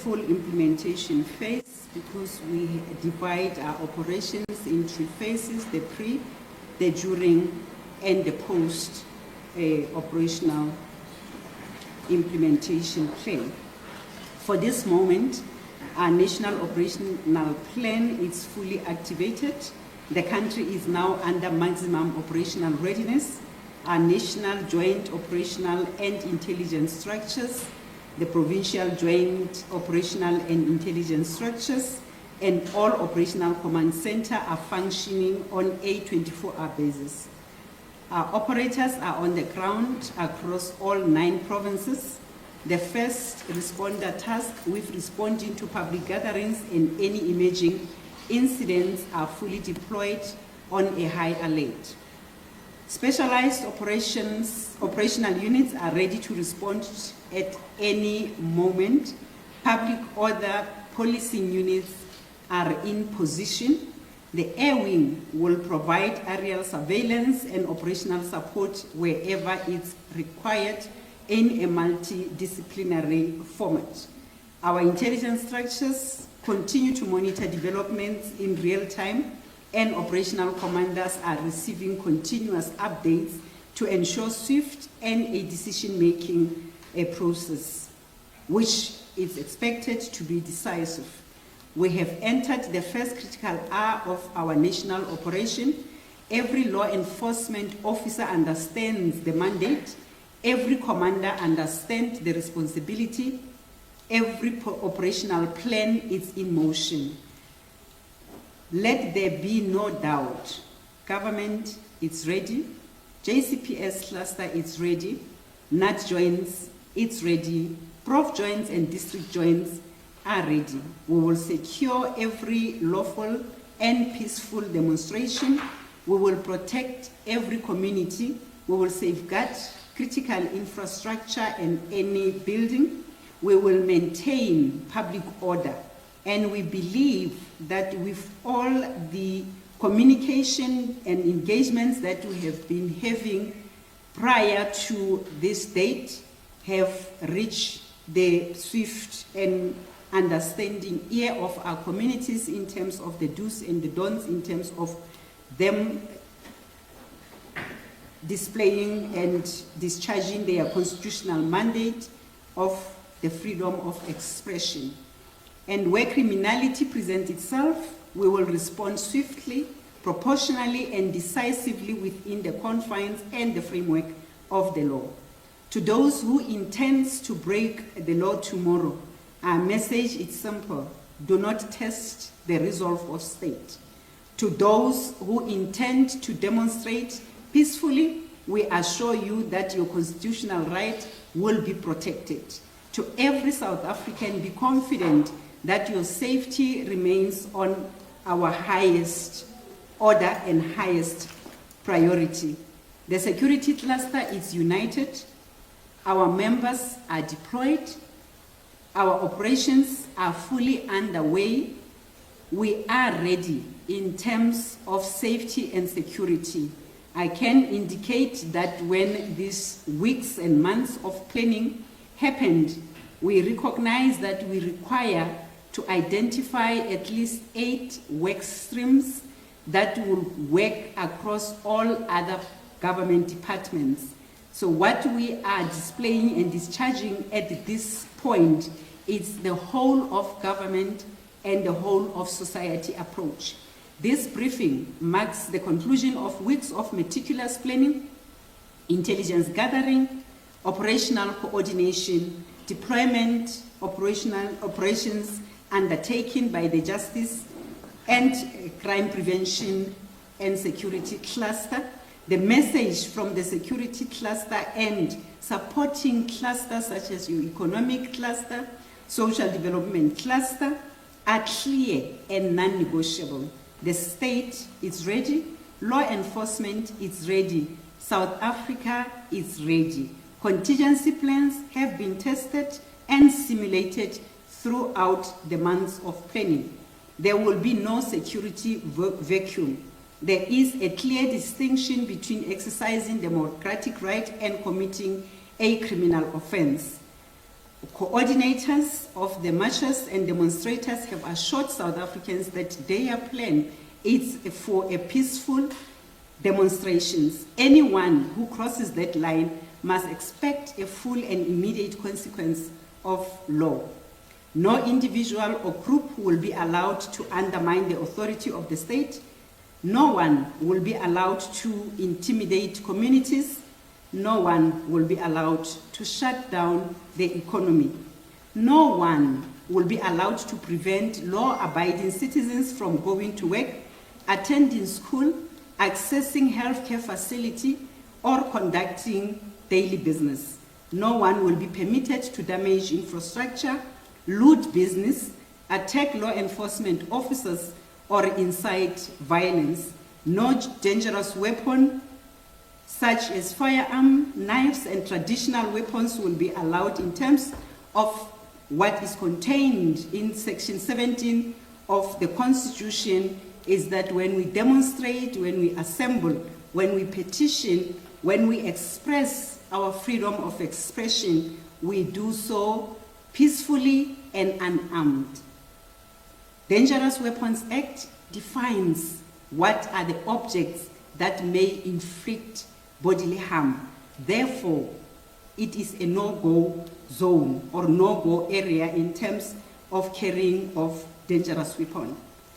full implementation phase, because we divide our operations in 3 phases: the pre, the during, and the post operational implementation plan. For this moment, our national operational plan is fully activated. The country is now under maximum operational readiness. Our national joint operational and intelligence structures, the provincial joint operational and intelligence structures, and all operational command center are functioning on a 24-hour basis. Our operators are on the ground across all 9 provinces. The first responder task with responding to public gatherings and any emerging incidents are fully deployed on a high alert. Specialized operational units are ready to respond at any moment. Public order policing units are in position. The Air Wing will provide aerial surveillance and operational support wherever it's required in a multidisciplinary format. Our intelligence structures continue to monitor developments in real time, and operational commanders are receiving continuous updates to ensure swift and a decision-making process, which is expected to be decisive. We have entered the first critical hour of our national operation. Every law enforcement officer understands the mandate. Every commander understands the responsibility. Every operational plan is in motion. Let there be no doubt. Government is ready. JCPS cluster is ready. NAT joints, it's ready. Prof joints and district joints are ready. We will secure every lawful and peaceful demonstration. We will protect every community. We will safeguard critical infrastructure and any building. We will maintain public order. And we believe that with all the communication and engagements that we have been having prior to this date have reached the swift and understanding ear of our communities in terms of the do's and the don'ts, in terms of them displaying and discharging their constitutional mandate of the freedom of expression. And where criminality presents itself, we will respond swiftly, proportionally, and decisively within the confines and the framework of the law. To those who intend to break the law tomorrow, our message is simple: do not test the resolve of state. To those who intend to demonstrate peacefully, we assure you that your constitutional right will be protected. To every South African, be confident that your safety remains on our highest order and highest priority. The security cluster is united. Our members are deployed. Our operations are fully underway. We are ready in terms of safety and security. I can indicate that when these weeks and months of planning happened, we recognize that we require to identify at least 8 work streams that will work across all other government departments. So what we are displaying and discharging at this point is the whole of government and the whole of society approach. This briefing marks the conclusion of weeks of meticulous planning, intelligence gathering, operational coordination, deployment, operations undertaken by the Justice and Crime Prevention and Security Cluster. The message from the security cluster and supporting clusters such as your economic cluster, social development cluster are clear and non-negotiable. The state is ready, law enforcement is ready, South Africa is ready. Contingency plans have been tested and simulated throughout the months of planning. There will be no security vacuum. There is a clear distinction between exercising democratic right and committing a criminal offense. Coordinators of the marchers and demonstrators have assured South Africans that their plan is for a peaceful demonstrations. Anyone who crosses that line must expect a full and immediate consequence of law. No individual or group will be allowed to undermine the authority of the state. No one will be allowed to intimidate communities. No one will be allowed to shut down the economy. No one will be allowed to prevent law-abiding citizens from going to work, attending school, accessing healthcare facility, or conducting daily business. No one will be permitted to damage infrastructure, loot business, attack law enforcement officers, or incite violence. No dangerous weapon, such as firearm, knives, and traditional weapons will be allowed in terms of what is contained in Section 17 of the Constitution is that when we demonstrate, when we assemble, when we petition, when we express our freedom of expression, we do so peacefully and unarmed. Dangerous Weapons Act defines what are the objects that may inflict bodily harm. Therefore, it is a no-go zone or no-go area in terms of carrying of dangerous weapon.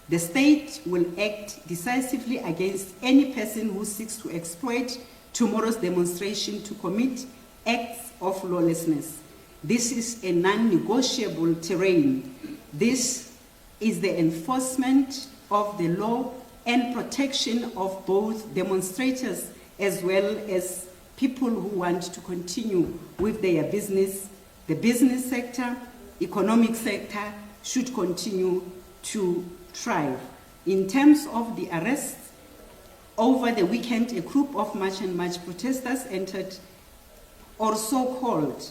The state will act decisively against any person who seeks to exploit tomorrow's demonstration to commit acts of lawlessness. This is a non-negotiable terrain. This is the enforcement of the law and protection of both demonstrators as well as people who want to continue with their business. The business sector, economic sector should continue to thrive. In terms of the arrests, over the weekend, a group of March and March protesters entered, or so-called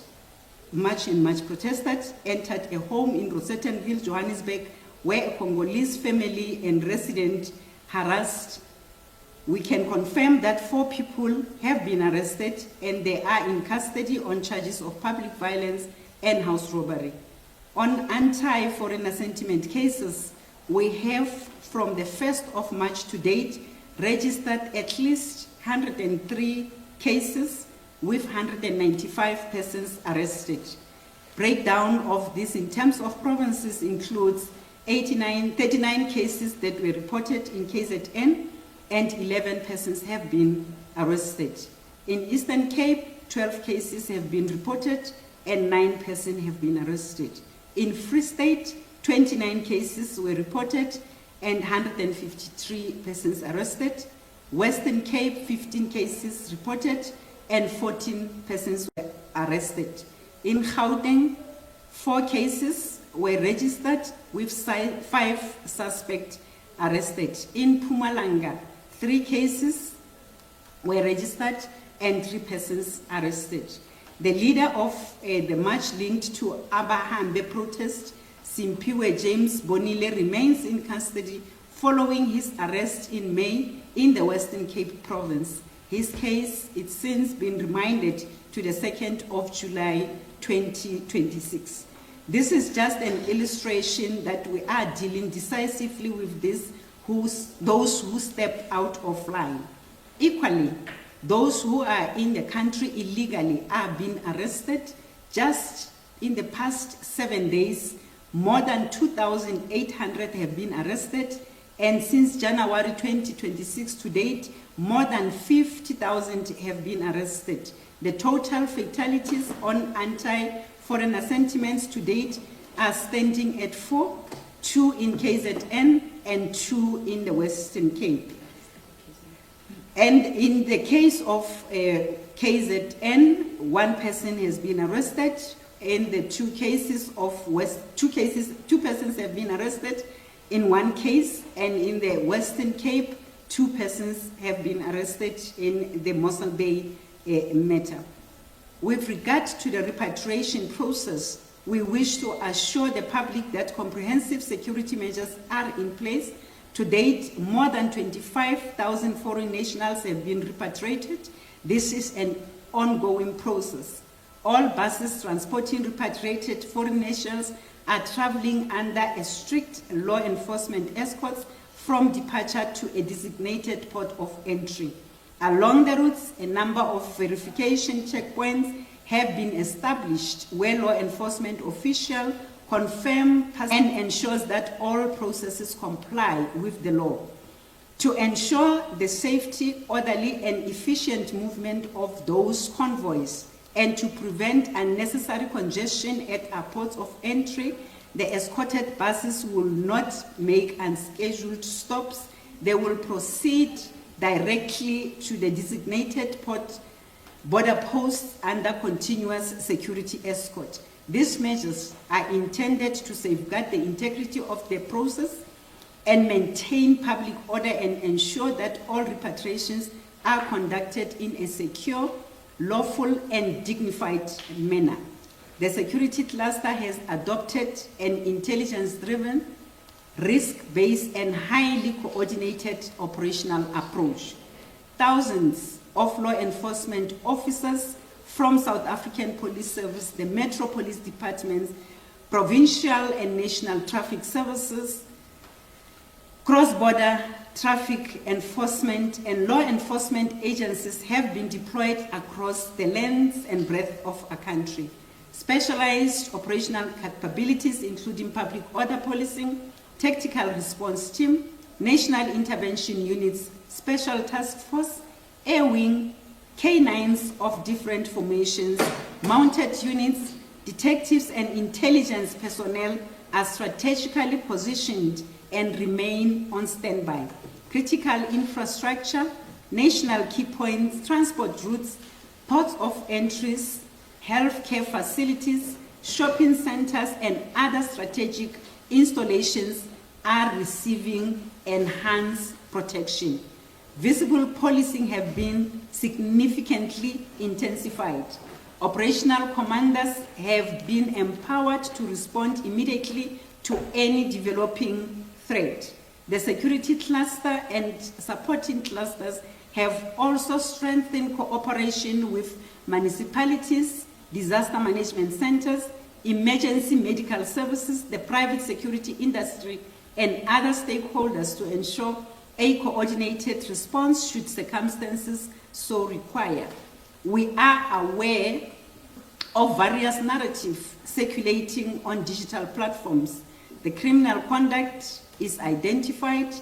March and March protesters entered a home in Rosettenville, Johannesburg, where a Congolese family and resident harassed. We can confirm that 4 people have been arrested and they are in custody on charges of public violence and house robbery. On anti-foreigner sentiment cases, we have from the 1st of March to date registered at least 103 cases with 195 persons arrested. Breakdown of this in terms of provinces includes 39 cases that were reported in KZN and 11 persons have been arrested. In Eastern Cape, 12 cases have been reported and 9 persons have been arrested. In Free State, 29 cases were reported and 153 persons arrested. Western Cape, 15 cases reported and 14 persons were arrested. In Gauteng, 4 cases were registered with 5 suspects arrested. In Mpumalanga, 3 cases were registered and 3 persons arrested. The leader of the march linked to Abahambe protest, Simpiwe James Bonile, remains in custody following his arrest in May in the Western Cape province. His case, it's since been remanded to the 2nd of July 2026. This is just an illustration that we are dealing decisively with those who step out of line. Equally, those who are in the country illegally are being arrested. Just in the past 7 days, more than 2,800 have been arrested, and since January 2026 to date, more than 50,000 have been arrested. The total fatalities on anti-foreigner sentiments to date are standing at 4, 2 in KZN and 2 in the Western Cape. And in the case of KZN, 1 person has been arrested. In the 2 cases of 2 persons have been arrested in 1 case, and in the Western Cape, 2 persons have been arrested in the Mossel Bay matter. With regard to the repatriation process, we wish to assure the public that comprehensive security measures are in place. To date, more than 25,000 foreign nationals have been repatriated. This is an ongoing process. All buses transporting repatriated foreign nationals are traveling under a strict law enforcement escorts from departure to a designated port of entry. Along the routes, a number of verification checkpoints have been established where law enforcement officials confirm and ensures that all processes comply with the law. To ensure the safety, orderly, and efficient movement of those convoys, and to prevent unnecessary congestion at our ports of entry, the escorted buses will not make unscheduled stops. They will proceed directly to the designated border posts under continuous security escort. These measures are intended to safeguard the integrity of the process and maintain public order and ensure that all repatriations are conducted in a secure, lawful, and dignified manner. The security cluster has adopted an intelligence-driven, risk-based, and highly coordinated operational approach. Thousands of law enforcement officers from South African Police Service, the Metro Police Departments, provincial and national traffic services, cross-border traffic enforcement, and law enforcement agencies have been deployed across the length and breadth of our country. Specialized operational capabilities, including public order policing, tactical response team, national intervention units, special task force, air wing, K9s of different formations, mounted units, detectives, and intelligence personnel are strategically positioned and remain on standby. Critical infrastructure, national key points, transport routes, ports of entries, healthcare facilities, shopping centers, and other strategic installations are receiving enhanced protection. Visible policing have been significantly intensified. Operational commanders have been empowered to respond immediately to any developing threat. The security cluster and supporting clusters have also strengthened cooperation with municipalities, disaster management centers, emergency medical services, the private security industry, and other stakeholders to ensure a coordinated response should circumstances so require. We are aware of various narratives circulating on digital platforms. The criminal conduct is identified,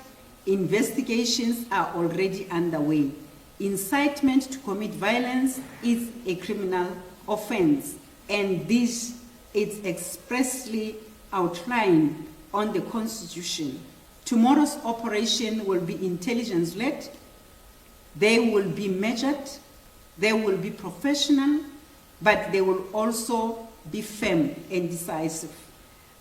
investigations are already underway. Incitement to commit violence is a criminal offense, and this is expressly outlined on the Constitution. Tomorrow's operation will be intelligence-led, they will be measured, they will be professional, but they will also be firm and decisive.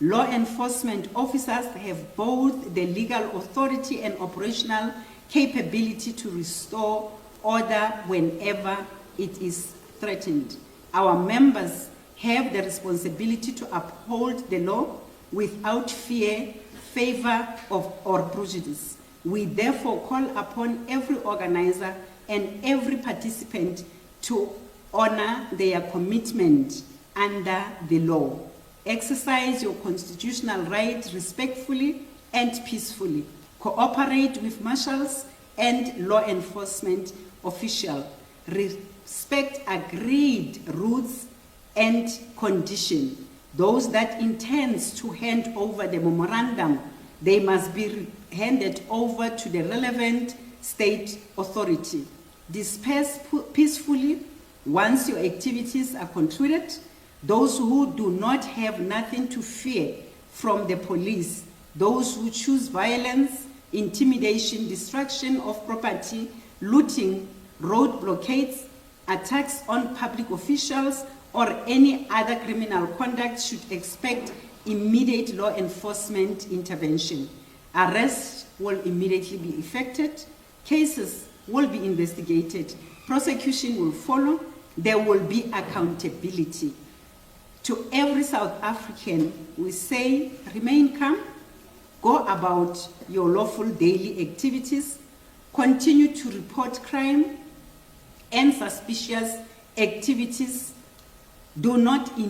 Law enforcement officers have both the legal authority and operational capability to restore order whenever it is threatened. Our members have the responsibility to uphold the law without fear, favor, or prejudice. We therefore call upon every organizer and every participant to honor their commitment under the law. Exercise your constitutional right respectfully and peacefully. Cooperate with marshals and law enforcement officials. Respect agreed routes and conditions. Those that intend to hand over the memorandum, they must be handed over to the relevant state authority. Disperse peacefully once your activities are concluded. Those who do not have nothing to fear from the police, those who choose violence, intimidation, destruction of property, looting, road blockades, attacks on public officials, or any other criminal conduct should expect immediate law enforcement intervention. Arrests will immediately be effected, cases will be investigated, prosecution will follow, there will be accountability. To every South African, we say, remain calm, go about your lawful daily activities, continue to report crime and suspicious activities Do not be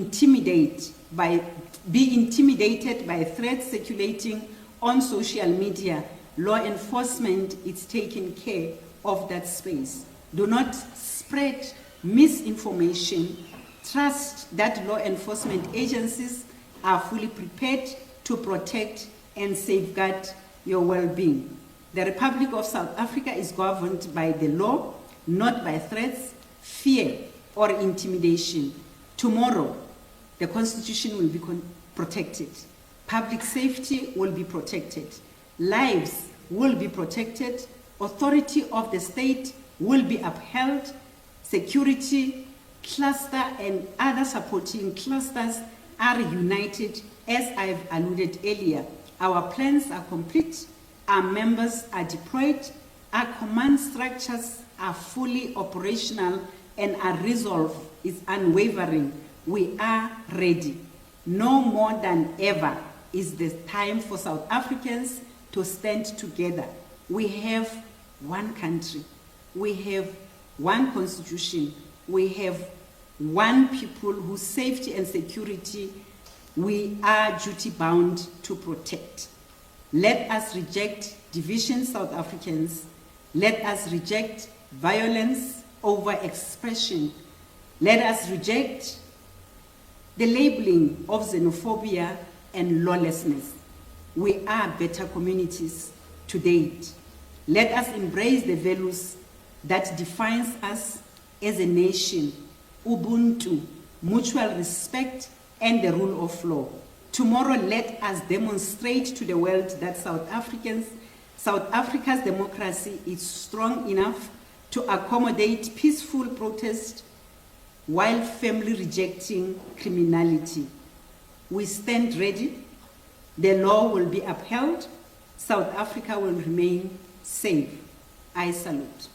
intimidated by threats circulating on social media. Law enforcement is taking care of that space. Do not spread misinformation. Trust that law enforcement agencies are fully prepared to protect and safeguard your well-being. The Republic of South Africa is governed by the law, not by threats, fear, or intimidation. Tomorrow, the Constitution will be protected. Public safety will be protected. Lives will be protected. Authority of the state will be upheld. Security cluster and other supporting clusters are united, as I've alluded earlier. Our plans are complete. Our members are deployed. Our command structures are fully operational, and our resolve is unwavering. We are ready. No more than ever is the time for South Africans to stand together. We have one country. We have one constitution. We have one people whose safety and security we are duty-bound to protect. Let us reject division, South Africans. Let us reject violence over expression. Let us reject the labeling of xenophobia and lawlessness. We are better communities to date. Let us embrace the values that defines us as a nation: Ubuntu, mutual respect, and the rule of law. Tomorrow, let us demonstrate to the world that South Africa's democracy is strong enough to accommodate peaceful protest while firmly rejecting criminality. We stand ready. The law will be upheld. South Africa will remain safe. I salute.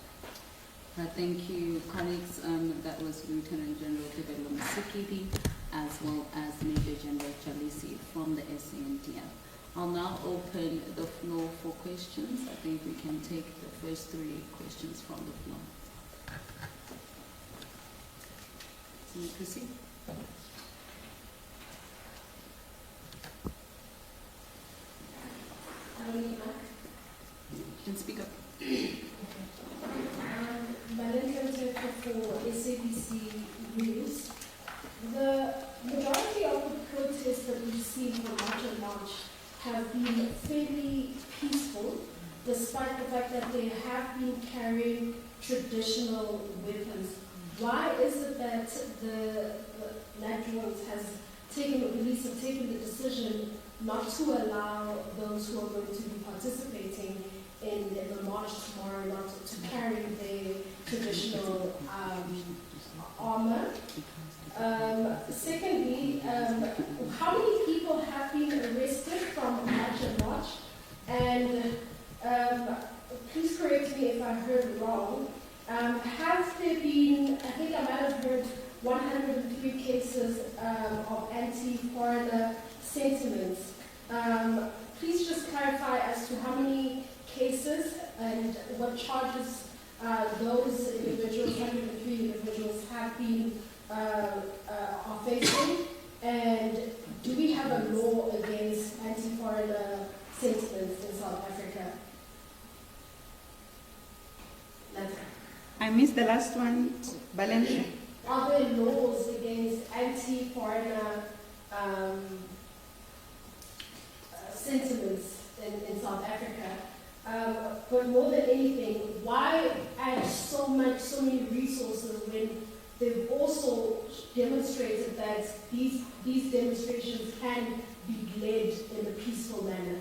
Thank you, colleagues. That was Lieutenant General Tebello Mosikili, as well as Major General Chalisi from the SANDF. I'll now open the floor for questions. I think we can take the first 3 questions from the floor. Can you proceed? You can speak up. For SABC News, the majority of the protests that we've seen from March have been fairly peaceful, despite the fact that they have been carrying traditional weapons. Why is it that the Nationals has taken, or police have taken the decision not to allow those who are going to be participating in the march tomorrow not to carry their traditional armor? Secondly, how many people have been arrested from March? And please correct me if I heard wrong. Have there been, I think I might have heard 103 cases of anti-foreigner sentiments. Please just clarify as to how many cases and what charges those individuals, 103 individuals, have been are facing, and do we have a law against anti-foreigner sentiments in South Africa? I missed the last one, Valencia. Are there laws against anti-foreigner sentiments in South Africa? But more than anything, why add so many resources when they've also demonstrated that these demonstrations can be led in a peaceful manner?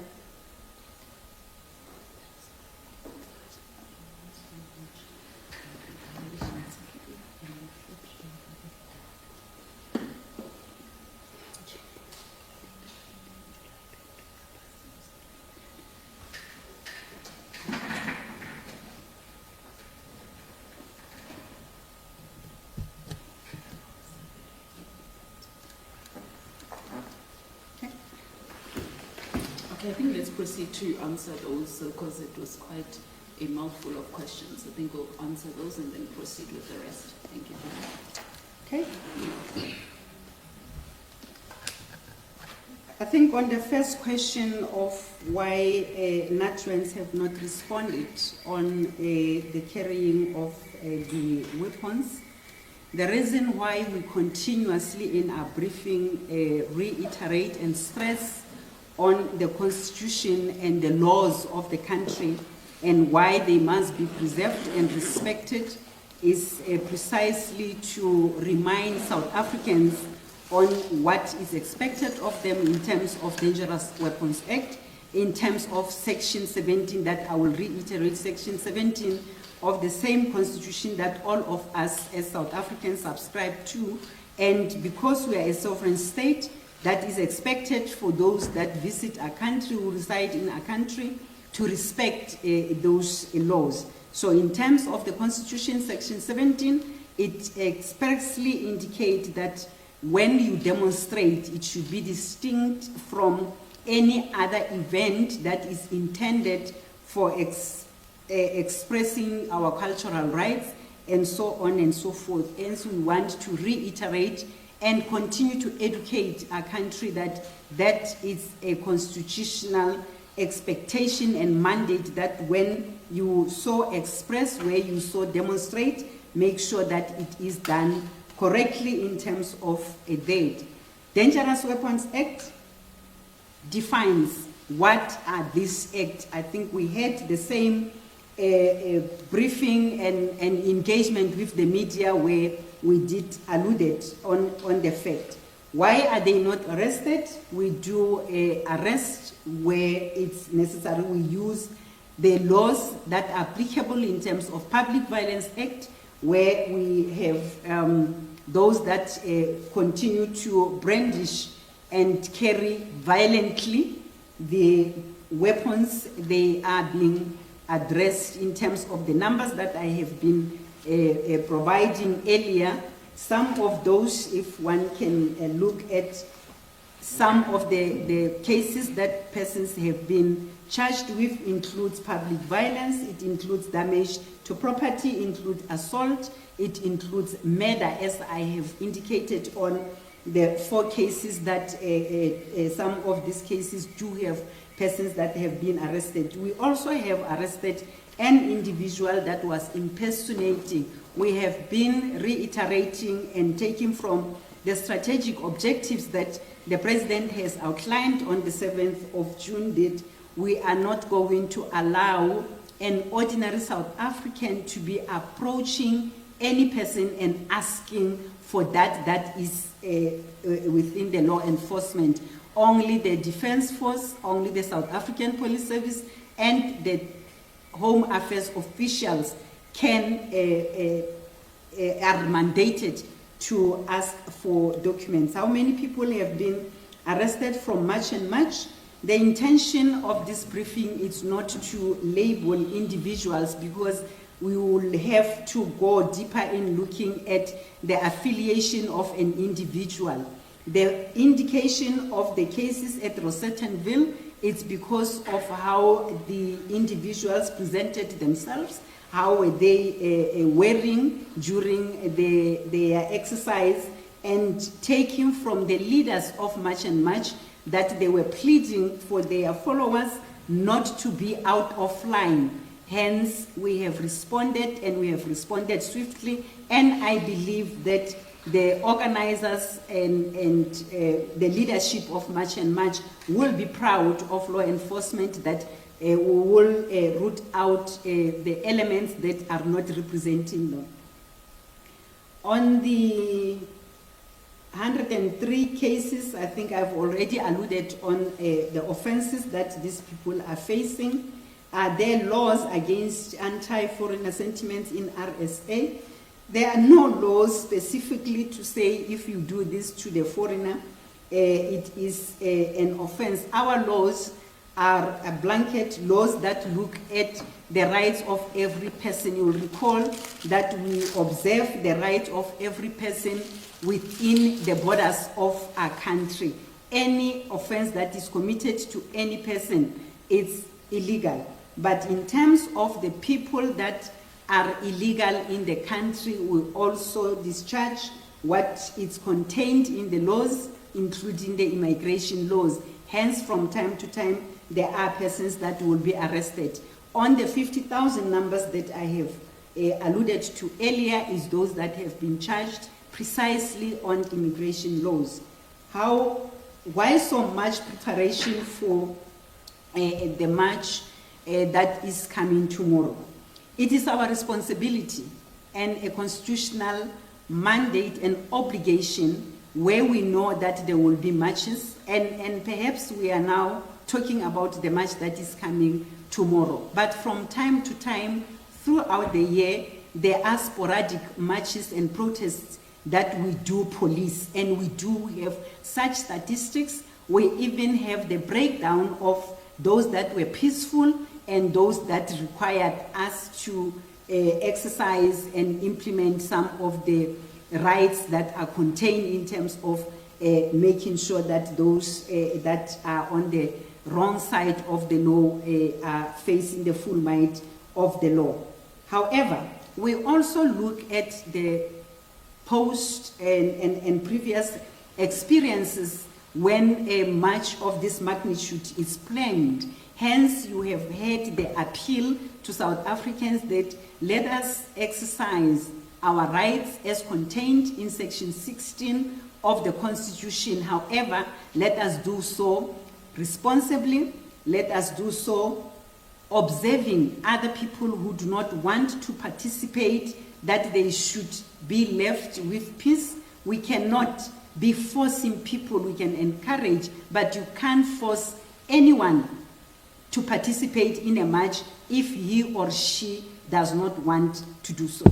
I think let's proceed to answer those because it was quite a mouthful of questions. I think we'll answer those and then proceed with the rest. Thank you. Okay. I think on the first question of why Natruans have not responded on the carrying of the weapons, the reason why we continuously in our briefing reiterate and stress on the constitution and the laws of the country and why they must be preserved and respected is precisely to remind South Africans on what is expected of them in terms of Dangerous Weapons Act, in terms of Section 17, that I will reiterate, Section 17 of the same constitution that all of us as South Africans subscribe to, and because we are a sovereign state, that is expected for those that visit our country, who reside in our country, to respect those laws. So in terms of the constitution, Section 17, it expressly indicates that when you demonstrate, it should be distinct from any other event that is intended for expressing our cultural rights and so on and so forth. And so we want to reiterate and continue to educate our country that that is a constitutional expectation and mandate, that when you so express, where you so demonstrate, make sure that it is done correctly in terms of a date. Dangerous Weapons Act defines what are these acts. I think we had the same briefing and engagement with the media where we did alluded on the fact. Why are they not arrested? We do arrest where it's necessary. We use the laws that are applicable in terms of Public Violence Act, where we have those that continue to brandish and carry violently the weapons. They are being addressed in terms of the numbers that I have been providing earlier. Some of those, if one can look at some of the cases that persons have been charged with, includes public violence, it includes damage to property, includes assault, it includes murder, as I have indicated on the 4 cases that some of these cases do have persons that have been arrested. We also have arrested an individual that was impersonating. We have been reiterating and taking from the strategic objectives that the President has outlined on the 7th of June that we are not going to allow an ordinary South African to be approaching any person and asking for that is within the law enforcement. Only the Defence Force, only the South African Police Service and the Home Affairs officials can are mandated to ask for documents. How many people have been arrested from March and March? The intention of this briefing is not to label individuals, because we will have to go deeper in looking at the affiliation of an individual. The indication of the cases at Rosettenville is because of how the individuals presented themselves, how were they wearing during their exercise, and taking from the leaders of March and March that they were pleading for their followers not to be out of line. Hence, we have responded, and we have responded swiftly, and I believe that the organizers and the leadership of March and March will be proud of law enforcement that we will root out the elements that are not representing them. On the 103 cases, I think I've already alluded on the offenses that these people are facing. Are there laws against anti-foreigner sentiments in RSA? There are no laws specifically to say if you do this to the foreigner, it is an offense. Our laws are a blanket laws that look at the rights of every person. You will recall that we observe the right of every person within the borders of our country. Any offense that is committed to any person is illegal. But in terms of the people that are illegal in the country, we also discharge what is contained in the laws including the immigration laws. Hence, from time to time, there are persons that will be arrested. On the 50,000 numbers that I have alluded to earlier is those that have been charged precisely on immigration laws. Why so much preparation for the march that is coming tomorrow? It is our responsibility and a constitutional mandate and obligation where we know that there will be marches, and perhaps we are now talking about the march that is coming tomorrow. But from time to time, throughout the year, there are sporadic marches and protests that we do police, and we do have such statistics. We even have the breakdown of those that were peaceful and those that required us to exercise and implement some of the rights that are contained in terms of making sure that those that are on the wrong side of the law are facing the full might of the law. However, we also look at the post and previous experiences when a march of this magnitude is planned. Hence, you have heard the appeal to South Africans that let us exercise our rights as contained in Section 16 of the Constitution. However, let us do so responsibly, let us do so observing other people who do not want to participate, that they should be left with peace. We cannot be forcing people. We can encourage, but you can't force anyone to participate in a march if he or she does not want to do so.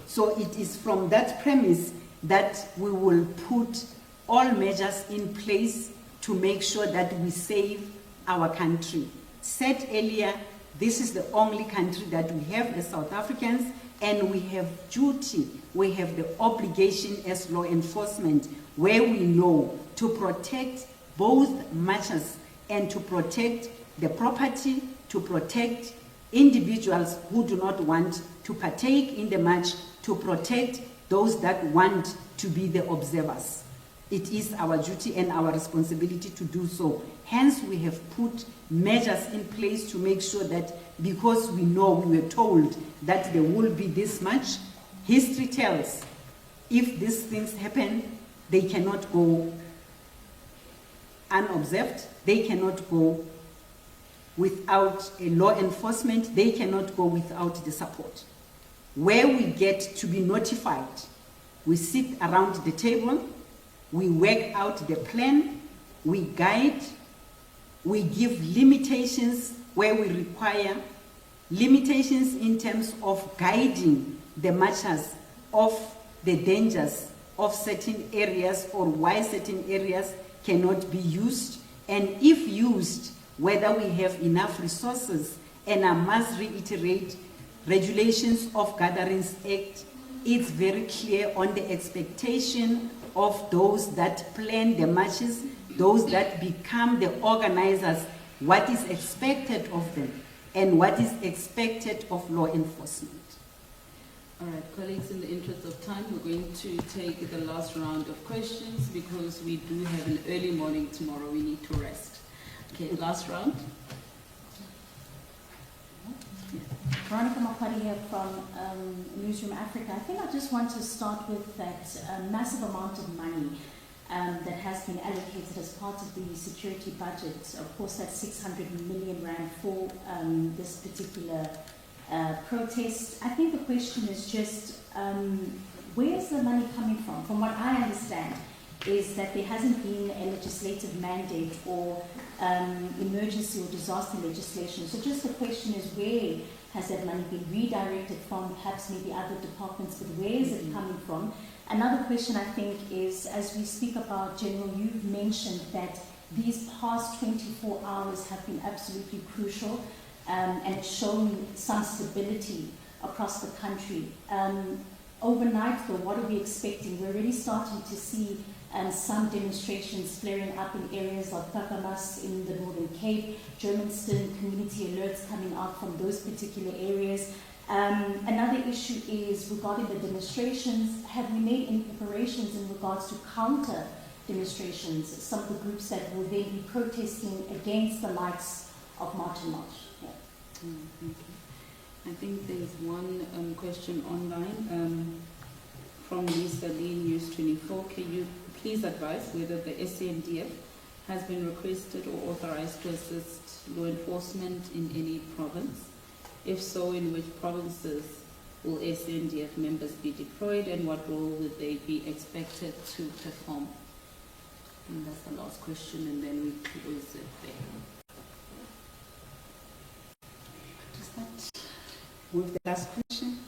So it is from that premise that we will put all measures in place to make sure that we save our country. Said earlier, this is the only country that we have as South Africans, and we have duty, we have the obligation as law enforcement, where we know to protect both marchers and to protect the property, to protect individuals who do not want to partake in the march, to protect those that want to be the observers. It is our duty and our responsibility to do so. Hence, we have put measures in place to make sure that, because we know, we were told that there will be this much, history tells, if these things happen, they cannot go unobserved, they cannot go without a law enforcement, they cannot go without the support. Where we get to be notified, we sit around the table, we work out the plan, we guide, we give limitations where we require, limitations in terms of guiding the marchers of the dangers of certain areas or why certain areas cannot be used, and if used, whether we have enough resources. And I must reiterate, Regulations of Gatherings Act, it's very clear on the expectation of those that plan the marches, those that become the organizers, what is expected of them and what is expected of law enforcement. All right, colleagues, in the interest of time, we're going to take the last round of questions because we do have an early morning tomorrow. We need to rest. Okay, last round. Veronica Makwadi here from Newsroom Africa. I think I just want to start with that massive amount of money that has been allocated as part of the security budget. Of course, that's 600 million rand for this particular protest. I think the question is just, where's the money coming from? From what I understand, is that there hasn't been a legislative mandate or emergency or disaster legislation. So just the question is, where has that money been redirected from? Perhaps maybe other departments, but where is it coming from? Another question I think is, as we speak about, General, you've mentioned that these past 24 hours have been absolutely crucial and shown some stability across the country. Overnight, though, what are we expecting? We're already starting to see some demonstrations flaring up in areas like Kakamas in the Northern Cape, Germanston, community alerts coming out from those particular areas. Another issue is regarding the demonstrations. Have we made any preparations in regards to counter demonstrations, some of the groups that will then be protesting against the likes of Martin March. Yeah. Thank you. I think there's one question online from Lisa Lee, News 24. Can you please advise whether the SANDF has been requested or authorized to assist law enforcement in any province? If so, in which provinces will SANDF members be deployed, and what role would they be expected to perform? And that's the last question, and then we close it there. With the last question.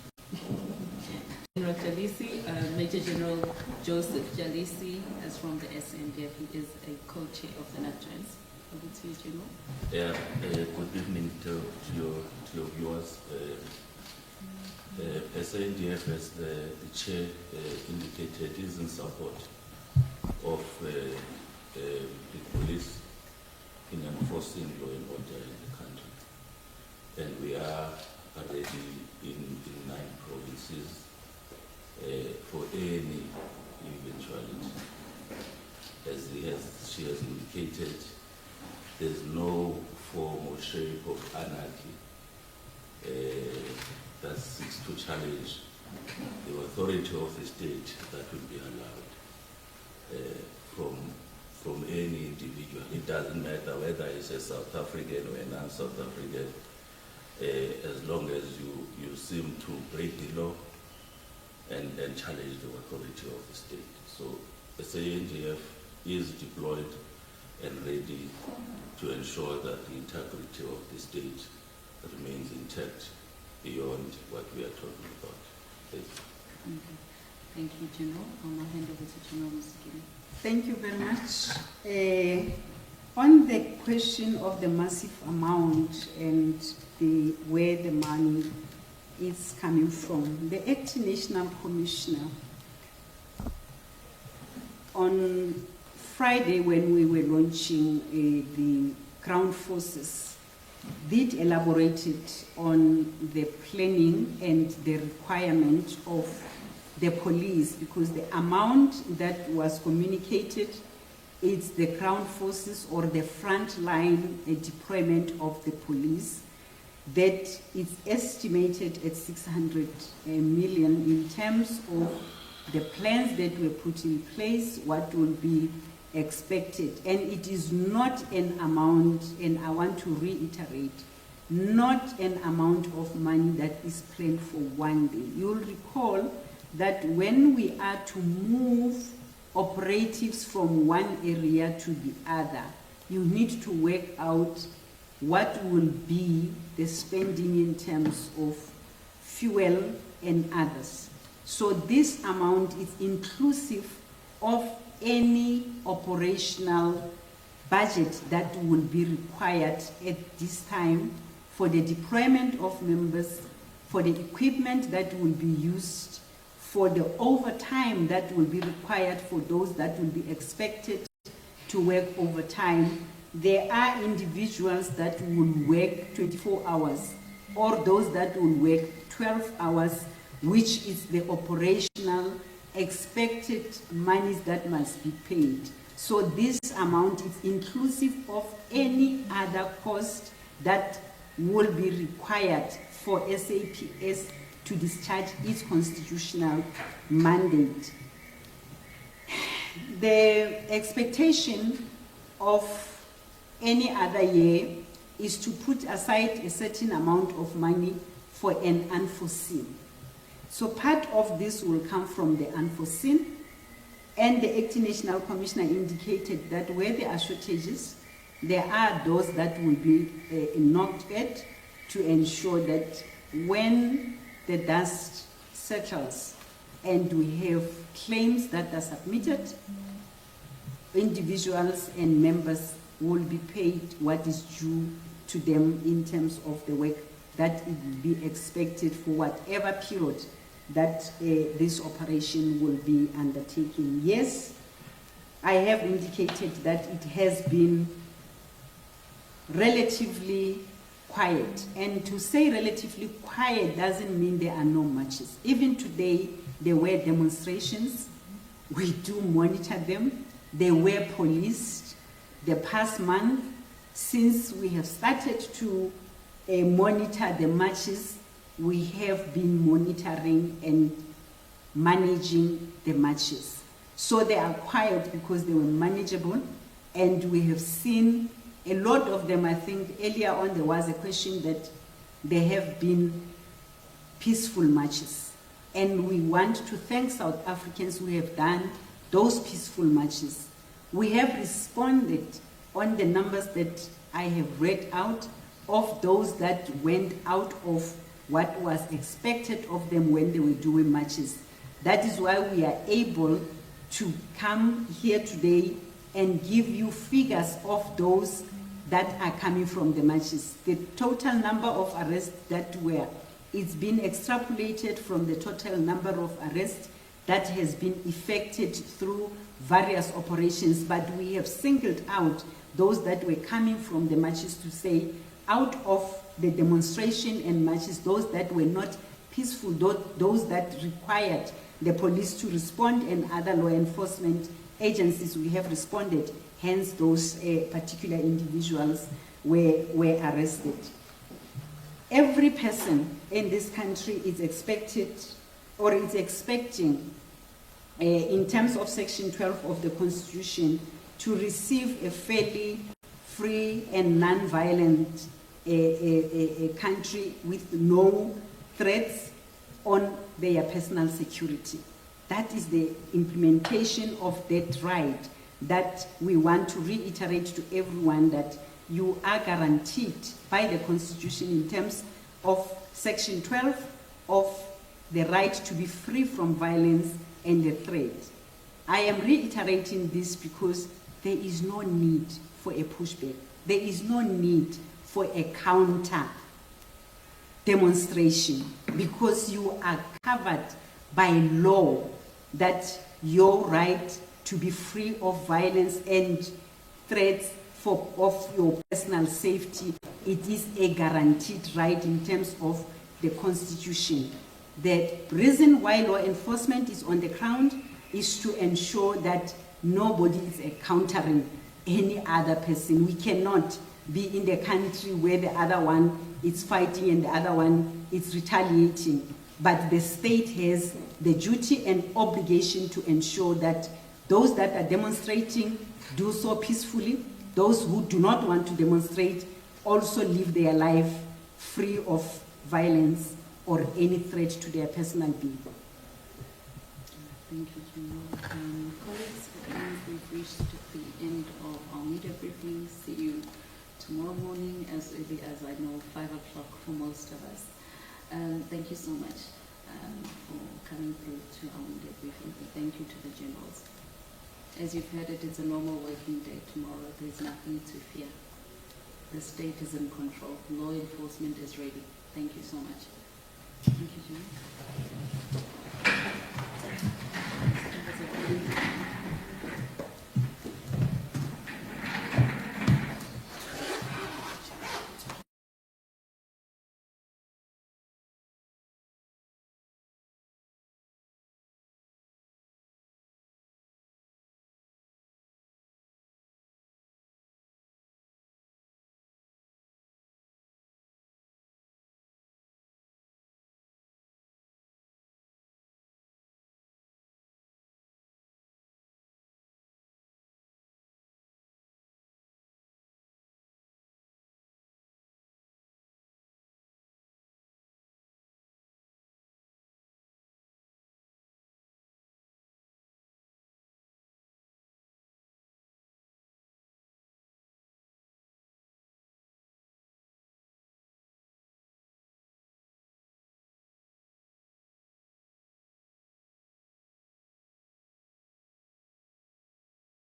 General Jalisi, Major General Joseph Jalisi, is from the SANDF. He is a co-chair of the Nations. Over to you, General. Yeah, good evening to your viewers. SANDF, as the chair indicated, is in support of the police in enforcing law and order in the country. And we are already in 9 provinces for any eventuality. As she has indicated, there's no form or shape of anarchy that seeks to challenge the authority of the state that will be allowed from any individual. It doesn't matter whether it's a South African or a non-South African, as long as you seem to break the law and challenge the authority of the state. So the SANDF is deployed and ready to ensure that the integrity of the state remains intact beyond what we are talking about. Thank you. Okay. Thank you, General. I'll now hand over to General Mosikili. Thank you very much. On the question of the massive amount and where the money is coming from, the Acting National Commissioner, on Friday when we were launching the ground forces, did elaborate on the planning and the requirement of the police, because the amount that was communicated is the ground forces or the front line deployment of the police, that is estimated at 600 million in terms of the plans that were put in place, what will be expected. And it is not an amount, and I want to reiterate, not an amount of money that is planned for one day. You'll recall that when we are to move operatives from one area to the other, you need to work out what will be the spending in terms of fuel and others. So this amount is inclusive of any operational budget that will be required at this time for the deployment of members, for the equipment that will be used, for the overtime that will be required for those that will be expected to work overtime. There are individuals that will work 24 hours or those that will work 12 hours, which is the operational expected monies that must be paid. So this amount is inclusive of any other cost that will be required for SAPS to discharge its constitutional mandate. The expectation of any other year is to put aside a certain amount of money for an unforeseen. So part of this will come from the unforeseen, and the Acting National Commissioner indicated that where there are shortages, there are those that will be knocked at to ensure that when the dust settles and we have claims that are submitted, individuals and members will be paid what is due to them in terms of the work that it will be expected for whatever period that this operation will be undertaken. Yes, I have indicated that it has been relatively quiet, and to say relatively quiet doesn't mean there are no marches. Even today there were demonstrations. We do monitor them. They were policed the past month. Since we have started to monitor the marches, we have been monitoring and managing the marches. So they are quiet because they were manageable, and we have seen a lot of them. I think earlier on there was a question that there have been peaceful marches. And we want to thank South Africans who have done those peaceful marches. We have responded on the numbers that I have read out of those that went out of what was expected of them when they were doing marches. That is why we are able to come here today and give you figures of those that are coming from the marches. The total number of arrests that were, it's been extrapolated from the total number of arrests that has been effected through various operations, but we have singled out those that were coming from the marches to say, out of the demonstration and marches, those that were not peaceful, those that required the police to respond and other law enforcement agencies, we have responded, hence those particular individuals were arrested. Every person in this country is expected, or is expecting, in terms of Section 12 of the Constitution, to receive a fairly free and non-violent country with no threats on their personal security. That is the implementation of that right that we want to reiterate to everyone, that you are guaranteed by the Constitution in terms of Section 12 of the right to be free from violence and the threat. I am reiterating this because there is no need for a pushback. There is no need for a counter demonstration, because you are covered by law that your right to be free of violence and threats of your personal safety, it is a guaranteed right in terms of the Constitution. The reason why law enforcement is on the ground is to ensure that nobody is encountering any other person. We cannot be in the country where the other one is fighting and the other one is retaliating. But the state has the duty and obligation to ensure that those that are demonstrating do so peacefully. Those who do not want to demonstrate also live their life free of violence or any threat to their personal being. Thank you, General. Colleagues, we've reached the end of our media briefing. See you tomorrow morning, as early as I know, 5 o'clock for most of us. Thank you so much for coming through to our media briefing. Thank you to the generals. As you've heard it, it's a normal working day tomorrow. There's nothing to fear. The state is in control. Law enforcement is ready. Thank you so much. Thank you, General.